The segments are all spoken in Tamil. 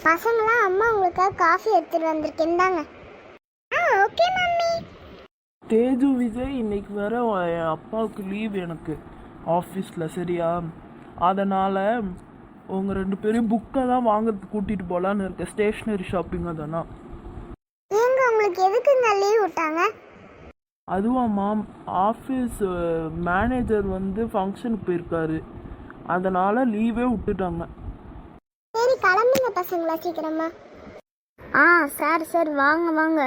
பசங்களாம் அம்மா உங்களுக்காக காஃபி எடுத்துட்டு வந்திருக்கேன் தாங்க. Okay mummy. தேஜு விஜய் இன்னைக்கு வேற என் அப்பாவுக்கு லீவ் எனக்கு ஆஃபீஸில், சரியா? அதனால் உங்கள் 2 பேரும் புக்கை தான் வாங்கிறதுக்கு கூட்டிகிட்டு போகலான்னு இருக்கேன். ஸ்டேஷ்னரி ஷாப்பிங் அதெல்லாம். ஏங்க உங்களுக்கு எதுக்குங்க லீவ் விட்டாங்க? அதுவாம்மா, ஆஃபீஸ் மேனேஜர் வந்து ஃபங்க்ஷனுக்கு போயிருக்காரு, அதனால் லீவே விட்டுட்டாங்க. சரி கிளம்புங்க பசங்களா சீக்கிரமா. சார் சார் வாங்க வாங்க.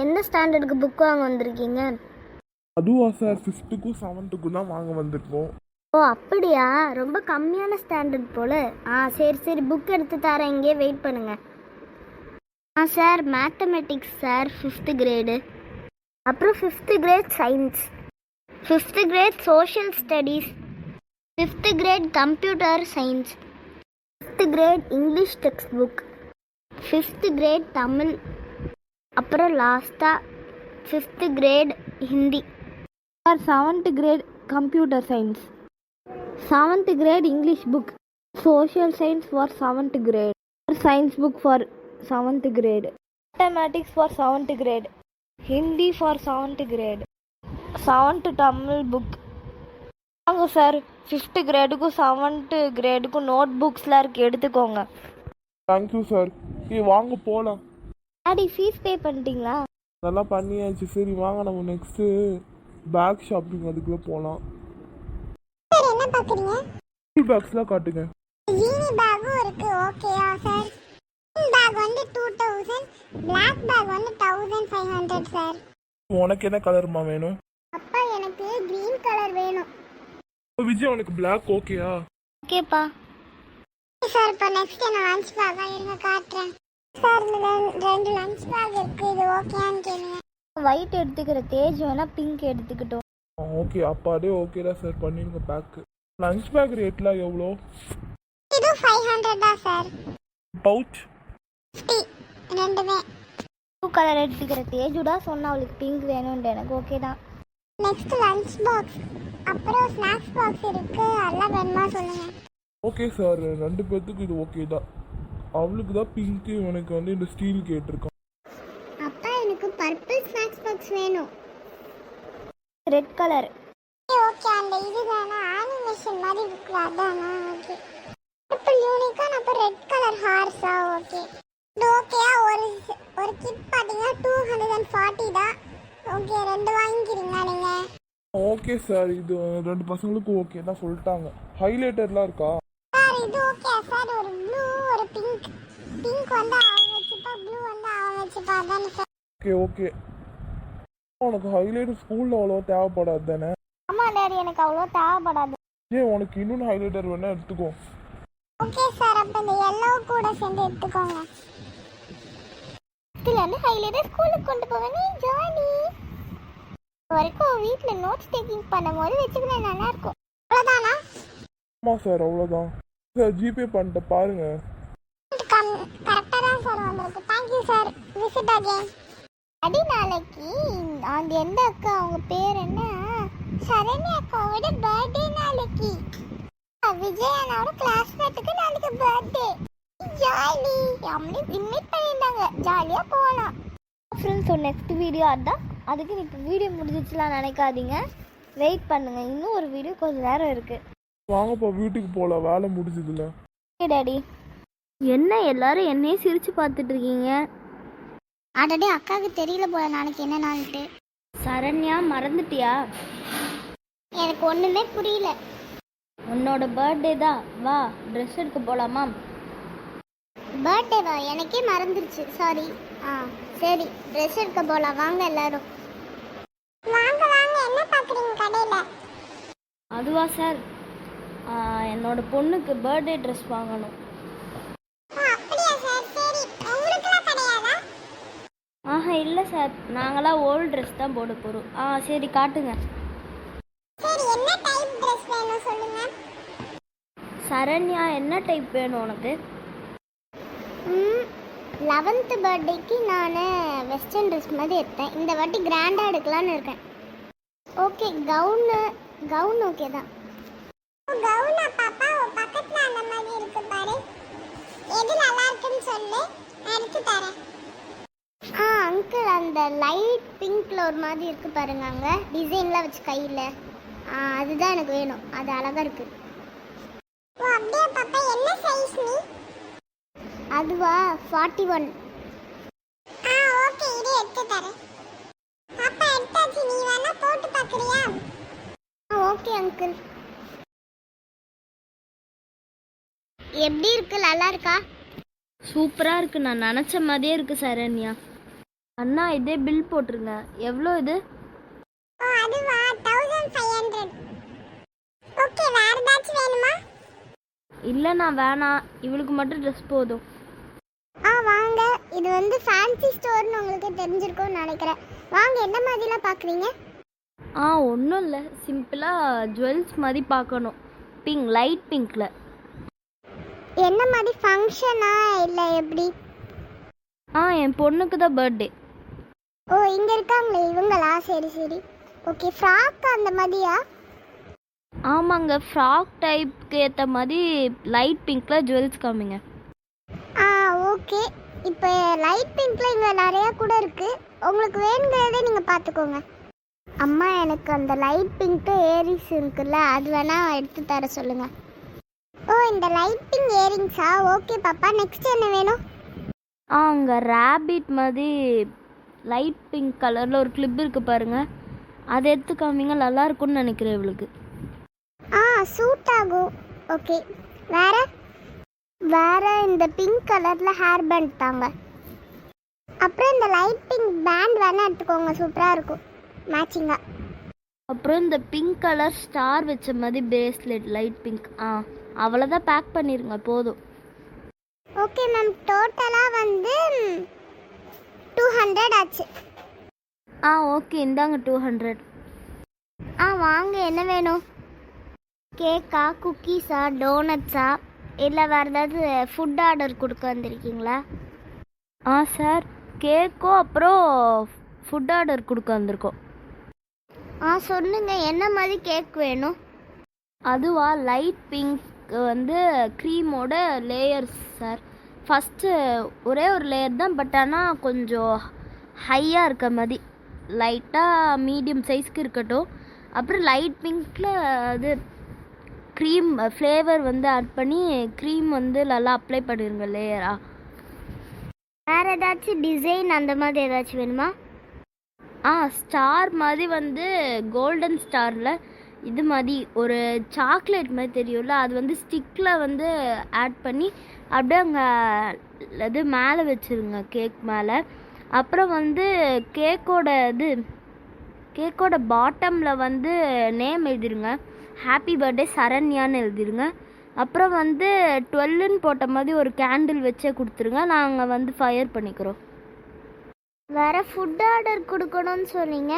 எந்த ஸ்டாண்டர்டுக்கு புக் வாங்க வந்திருக்கீங்க? அதுவா சார், 5th-க்கும் 7th-க்கும் தான் வாங்க வந்திருக்கோம். ஓ அப்படியா, ரொம்ப கம்மியான ஸ்டாண்டர்ட் போல. சரி சரி புக் எடுத்து தரேன், இங்கே வெயிட் பண்ணுங்க. Sir mathematics sir 5th grade, அப்புறம் 5th grade science, 5th grade social studies, 5th grade computer science, 5th grade English textbook, 5th grade Tamil, அப்புறம் லாஸ்ட்டாக 5th grade Hindi. Sir 7th grade computer science, 7th grade English book, social science for 7th grade, science book for 7th grade, mathematics for 7th grade, Hindi for 7th grade, 7th Tamil book. வாங்க சார், 5th கிரேடுக்கும் 7th கிரேடுக்கும் நோட் புக்ஸ்லாம் இருக்குது, எடுத்துக்கோங்க. Thank you sir. வாங்க போகலாம். டாடி ஃபீஸ் பே பண்ணிட்டீங்களா? அதெல்லாம் பண்ணியாச்சு. சரி வாங்க, நம்ம நெக்ஸ்ட்டு பேக் ஷாப்பிங் அதுக்குள்ளே போகலாம். சார் என்ன பார்க்குறீங்க? ஸ்கூல் பேக்ஸ்லாம் காட்டுங்க. ஜீனி பேக்கும் இருக்கு, ஓகேயா சார்? பேக் வந்து 2000, பிளாக் பேக் வந்து 1500 சார். உனக்கு என்ன கலர்மா வேணும்? அப்பா எனக்கு கிரீன் கலர் வேணும். விஜய் உனக்கு பிளாக் ஓகேயா? ஓகேப்பா. சார் இப்போ நெக்ஸ்ட் என்ன லஞ்ச் பேக் இருங்க காட்டுறேன். சார் இந்த 2 லஞ்ச் பேக் இருக்கு, இது ஓகேயான்னு கேளுங்க. ஒயிட் எடுத்துக்கிற, தேஜ் வேணா பிங்க் எடுத்துக்கிட்டோம். ஓகே அப்பாடே ஓகே தான் சார், பண்ணிடுங்க பேக்கு. லஞ்ச் பேக் ரேட்லாம் எவ்வளோ? இது 500 தான் சார். பவுச் 50 ரெண்டுமே. ப்ளூ கலர் எடுத்துக்கிற, தேஜுடா சொன்னா அவளுக்கு பிங்க் வேணும்னு, எனக்கு ஓகே தான். நெக்ஸ்ட் லஞ்ச் பாக்ஸ், அப்புறம் ஸ்நாக்ஸ் பாக்ஸ் இருக்கு, அதெல்லாம் வேணுமா சொல்லுங்க. ஓகே சார், 2 பேர்த்துக்கு இது ஓகே தான். அவளுக்கு தான் பிங்க்கு, இவனுக்கு வந்து இந்த ஸ்டீல் கேட்டிருக்கான். அப்பா எனக்கு பர்பிள் ஸ்நாக்ஸ் பாக்ஸ் வேணும், ரெட் கலர். ஓகே அந்த இதுதானா அனிமேஷன் மாதிரி இருக்குல, அதானா? ஓகே பர்பிள் யூனிகார்ன், அப்புறம் ரெட் கலர் ஹார்ஸா? ஓகே இது ஓகேயா? ஒரு கிட் பாத்தீங்கன்னா 240 தான். ஓகே 2 வாங்கிக்கிறீங்களா நீங்க? ஓகே சார், இது 2 பசங்களுக்கும் ஓகே தான் சொல்லிட்டாங்க. ஹைலைட்டர்லாம் இருக்கா சார்? இது ஓகே சார். ஒரு ப்ளூ ஒரு பிங்க், பிங்க் வந்து அவங்க வச்சுப்பா, ப்ளூ வந்து அவங்க வச்சுப்பா, அதானே சார்? Okay okay. உனக்கு ஹைலைட்டர் ஸ்கூலில் அவ்வளோ தேவைப்படாது தானே? ஆமா டாடி, எனக்கு அவ்வளோ தேவைப்படாது. ஏன் உனக்கு இன்னொன்று ஹைலைட்டர் வேணா எடுத்துக்கோ. ஓகே சார், அப்போ இந்த எல்லோ கூட சேர்ந்து எடுத்துக்கோங்க. இதுல இருந்து ஹைலைட்டர் ஸ்கூலுக்கு கொண்டு போவேன், நீ ஜாலி. வரைக்கும் வீட்டில் நோட்ஸ் டேக்கிங் பண்ணும்போது வச்சுக்கினா நல்லா இருக்கும். அவ்வளோதானா? ஆமாம் சார், அவ்வளோதான் சார். ஜிபே பண்ணிட்டு பாருங்க. கரெக்டாக தான் சார் வந்திருக்கு. Thank you sir. Visit again. அடி நாளைக்கு அந்த எந்த அக்கா, அவங்க பேர் என்ன, சரண்யா அக்காவோட பர்த்டே நாளைக்கு. விஜய் அண்ணாவோட கிளாஸ்மேட்டுக்கு நாளைக்கு பர்த்டே. ஜாலி. நம்மளே இன்வைட் பண்ணியிருந்தாங்க, ஜாலியாக போகலாம். ஃப்ரெண்ட்ஸ், ஸோ நெக்ஸ்ட் வீடியோ அதான். அதுக்கு இப்போ வீடியோ முடிஞ்சிச்சுலாம் நினைக்காதீங்க, வெயிட் பண்ணுங்க, இன்னும் ஒரு வீடியோ கொஞ்சம் நேரம் இருக்கு. வாங்கப்பா வீட்டுக்கு போகலாம், வேலை முடிஞ்சதுல. Okay daddy. என்ன எல்லாரும் என்னையே சிரிச்சு பார்த்துட்டு இருக்கீங்க? அடடே, அக்காவுக்கு தெரியல போல நாளைக்கு என்ன நாள்ட்டு. சரண்யா மறந்துட்டியா? எனக்கு ஒண்ணுமே புரியல. உன்னோட பர்த்டே தான், வா ட்ரெஸ் எடுக்க போலாமா? பர்த்டேவா? எனக்கே மறந்துருச்சு, சாரி. சரி ட்ரெஸ் எடுக்க போலாம், வாங்க எல்லாரும். வாங்க வாங்க, என்ன பாக்குறீங்க கடையில? அதுவா சார், என்னோட பொண்ணுக்கு பர்த்டே ட்ரெஸ் வாங்கணும். இல்லை சார், நாங்களாம் ஓல்டு ட்ரெஸ் தான் போட போகிறோம். சரி காட்டுங்க. சரி என்ன டைப் ட்ரெஸ் வேணும் சொல்லுங்க. சரண்யா என்ன டைப் வேணும் உனக்கு? 11th பர்த்டேக்கு நான் வெஸ்டர்ன் ட்ரெஸ் மாதிரி எடுத்தேன், இந்த வாட்டி கிராண்டாக எடுக்கலான்னு இருக்கேன். ஓகே கவுன் ஓகே தான். கவுனா பாப்பா, பக்கத்தில் அந்த மாதிரி இருக்கு பாரு, எது நல்லா இருக்குன்னு சொல்லு. சொல்லு, நான் எடுத்து தரேன். அங்கிள் அந்த லைட் பிங்க்ல ஒரு மாதிரி இருக்கு பாருங்க, அங்க டிசைன்லாம் வச்சு கையில. அதுதான் எனக்கு வேணும், அது அழகா இருக்கு. ஓ அப்படியே பாப்பா, என்ன சைஸ் நீ? அதுவா 41. ஓகே, இது எடுத்து தரேன். பாப்பா எடுத்தாச்சு, நீ வேணா போட்டு பார்க்கறியா? Okay uncle. எப்படி இருக்கு, நல்லா இருக்கா? சூப்பராக இருக்குது, நான் நினச்ச மாதிரியே இருக்குது சரண்யா. அண்ணா இதே பில் போட்டுருங்க. எவ்வளோ இது? ஓ அதுவா 1500. ஓகே, வேற ஏதாச்சும் வேணுமா? இல்லைண்ணா வேணாம், இவளுக்கு மட்டும் ட்ரெஸ் போதும். வாங்க, இது வந்து ஃபேன்சி ஸ்டோர்னு உங்களுக்கு தெரிஞ்சிருக்கும்னு நினைக்கிறேன். வாங்க, என்ன மாதிரிலாம் பார்க்குறீங்க? ஒன்றும் இல்லை, சிம்பிளாக ஜுவல்ஸ் மாதிரி பார்க்கணும். பிங்க், லைட் பிங்க்கில். என்ன மாதிரி ஃபங்க்ஷனா இல்லை எப்படி? என் பொண்ணுக்கு தான் பர்த்டே. ஓ இங்கே இருக்காங்களே இவங்களா? சரி சரி. ஓகே, ஃப்ராக் அந்த மாதிரியா? ஆமாங்க, ஃப்ராக் டைப்க்கு ஏற்ற மாதிரி லைட் பிங்க்கில் ஜுவல்ஸ் காமிங்க. ஓகே. இப்போ லைட் பிங்க்ல இங்கே நிறையா கூட இருக்கு, உங்களுக்கு வேணுங்கிறதே நீங்கள் பார்த்துக்கோங்க. அம்மா, எனக்கு அந்த லைட் பிங்க்கு ஏரிங்ஸ் இருக்குல்ல, அது வேணா எடுத்து தர சொல்லுங்கள். ஓ இந்த லைட் பிங்க் இயரிங்ஸா? ஓகே பாப்பா, நெக்ஸ்ட் என்ன வேணும்? அங்கே ரேபிட் மாதிரி லைட் பிங்க் கலரில் ஒரு கிளிப் இருக்குது பாருங்கள், அதை எடுத்து காமிங்க, நல்லா இருக்கும்னு நினைக்கிறேன் இவளுக்கு. சூட் ஆகும். ஓகே, வேற வேற இந்த பிங்க் கலரில் ஹேர் பேண்ட் தாங்க. அப்புறம் இந்த லைட் பிங்க் பேண்ட் வேணா எடுத்துக்கோங்க, சூப்பராக இருக்கும் மேட்சிங்காக. அப்புறம் இந்த பிங்க் கலர் ஸ்டார் வச்ச மாதிரி பிரேஸ்லெட் லைட் பிங்க். அவ்வளோதான், பேக் பண்ணிடுங்க போதும். ஓகே மேம், டோட்டலாக வந்து 200 ஆச்சு. ஓகே, இந்தாங்க 200. வாங்க, என்ன வேணும்? கேக்கா, குக்கீஸா, டோனட்ஸா, இல்லை வேறு ஏதாவது ஃபுட் ஆர்டர் கொடுக்க வந்திருக்கீங்களா? சார், கேக்கும் அப்புறம் ஃபுட் ஆர்டர் கொடுக்க வந்திருக்கோம். சொல்லுங்க, என்ன மாதிரி கேக் வேணும்? அதுவா, லைட் பிங்க் வந்து க்ரீமோட லேயர்ஸ் சார். ஃபஸ்ட்டு ஒரே ஒரு லேயர் தான், பட் ஆனால் கொஞ்சம் ஹையாக இருக்க மாதிரி, லைட்டாக மீடியம் சைஸ்க்கு இருக்கட்டும். அப்புறம் லைட் பிங்க்கில் அது க்ரீம் ஃப்ளேவர் வந்து ஆட் பண்ணி க்ரீம் வந்து நல்லா அப்ளை பண்ணிடுங்க லேயராக. வேறு ஏதாச்சும் டிசைன் அந்த மாதிரி ஏதாச்சும் வேணுமா? ஸ்டார் மாதிரி வந்து கோல்டன் ஸ்டாரில் இது மாதிரி ஒரு சாக்லேட் மாதிரி தெரியும்ல, அது வந்து ஸ்டிக்கில் வந்து ஆட் பண்ணி அப்படியே அங்கே அது மேலே வச்சுருங்க, கேக் மேலே. அப்புறம் வந்து கேக்கோட பாட்டமில் வந்து நேம் எழுதிருங்க, ஹாப்பி பர்த்டே சரண்யான்னு எழுதிருங்க. அப்புறம் வந்து 12ன்னு போட்ட மாதிரி ஒரு கேண்டில் வச்சே கொடுத்துருங்க, நாங்கள் வந்து ஃபயர் பண்ணிக்கிறோம். வேறு ஃபுட் ஆர்டர் கொடுக்கணும்னு சொன்னீங்க.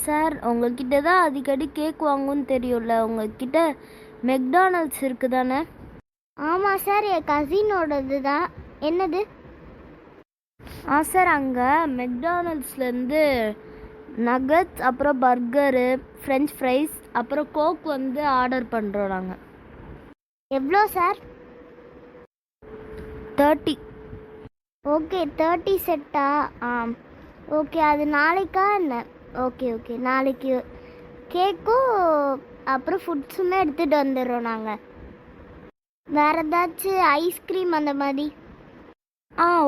சார், உங்கள்கிட்ட தான் அடிக்கடி கேக் வாங்குன்னு தெரியும்ல, உங்கள்கிட்ட மெக்டானல்ட்ஸ் இருக்குது தானே? ஆமாம் சார், என் கசினோடது தான். என்னது? சார், அங்கே மெக்டானல்ட்ஸ்லேருந்து நகட்ஸ், அப்புறம் பர்கரு, ஃப்ரெஞ்ச் ஃப்ரைஸ், அப்புறம் கோக் வந்து ஆர்டர் பண்ணுறோம் நாங்கள். எவ்வளோ சார்? 30. ஓகே, 30 செட்டா? ஓகே, அது நாளைக்கா என்ன? ஓகே நாளைக்கு கேக்கும் அப்புறம் ஃபுட்ஸுமே எடுத்துகிட்டு வந்துடுறோம் நாங்கள். வேறு ஏதாச்சும் ஐஸ்கிரீம் அந்த மாதிரி?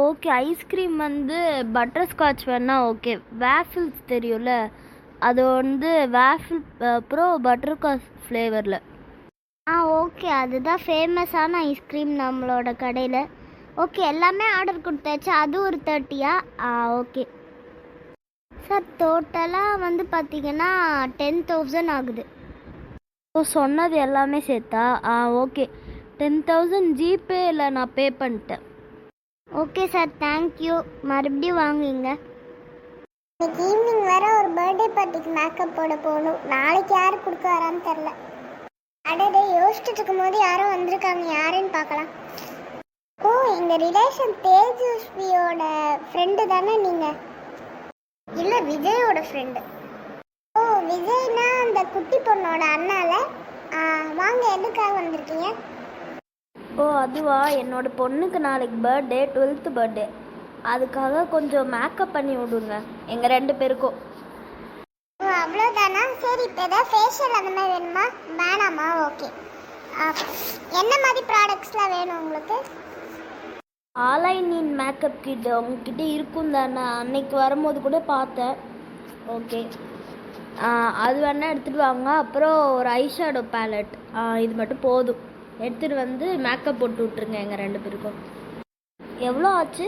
ஓகே, ஐஸ்கிரீம் வந்து பட்டர்ஸ்காட்ச் வேணால் ஓகே. வேஃபில்ஸ் தெரியும்ல, அது வந்து வேஃபில் அப்புறம் பட்டர்ஸ்காட்ச் ஃப்ளேவரில். ஓகே, அதுதான் ஃபேமஸான ஐஸ்கிரீம் நம்மளோட கடையில். ஓகே, எல்லாமே ஆர்டர் கொடுத்தாச்சு. அது ஒரு 30யா? ஓகே சார், டோட்டலாக வந்து பார்த்தீங்கன்னா 10,000 ஆகுது. சொன்னது எல்லாமே சேர்த்தா? ஓகே, 10,000 ஜிபேயில் நான் பே பண்ணிட்டேன். Okay sir, thank you. மறுபடியும் வாங்குங்க. இன்னைக்கு ஈவினிங் வர ஒரு பர்த்டே பார்ட்டிக்கு மேக்கப் போட போகணும். நாளைக்கு யார் கொடுக்க வரான்னு தெரில. அடடே, யோசிச்சுட்டு இருக்கும்போது யாரோ வந்திருக்காங்க, யாருன்னு பார்க்கலாம். ஓ, இந்த ரிலேஷன் தேஜஸ்வியோட ஃப்ரெண்டு தானே நீங்கள்? இல்லை, விஜயோட ஃப்ரெண்டு. ஓ, விஜய்னா அந்த குட்டி பொண்ணோட அண்ணால. வாங்க, எதுக்காக வந்திருக்கீங்க? ஓ அதுவா, என்னோட பொண்ணுக்கு நாளைக்கு பர்த்டே, 12th பர்த்டே. அதுக்காக கொஞ்சம் மேக்கப் பண்ணி விடுங்க எங்கள் 2 பேருக்கும். ஓ அவ்வளோதானா? சரி, இப்போ ஏதாவது ஃபேஷியல் அந்த மாதிரி வேணுமா? வேணாமா? ஓகே. என்ன மாதிரி ப்ராடக்ட்ஸ்லாம் வேணும் உங்களுக்கு? ஆலைனின் மேக்கப் கிட் உங்ககிட்ட இருக்கும் தானே? அன்னைக்கு வரும்போது கூட பார்த்தேன். ஓகே, அது வேணால் எடுத்துகிட்டு வாங்க. அப்புறம் ஒரு ஐஷேடோ பேலட், இது மட்டும் போதும். எடுத்துகிட்டு வந்து மேக்கப் போட்டு விட்ருங்க எங்கள் 2 பேருக்கும். எவ்வளோ ஆச்சு?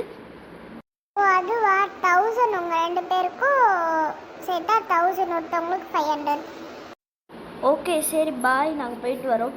ஓ அதுவா, 1000 உங்கள் 2 பேருக்கும் சேர்த்தா 1000, ஒருத்தவங்களுக்கு 500. ஓகே சரி, பாய், நாங்கள் போயிட்டு வரோம்.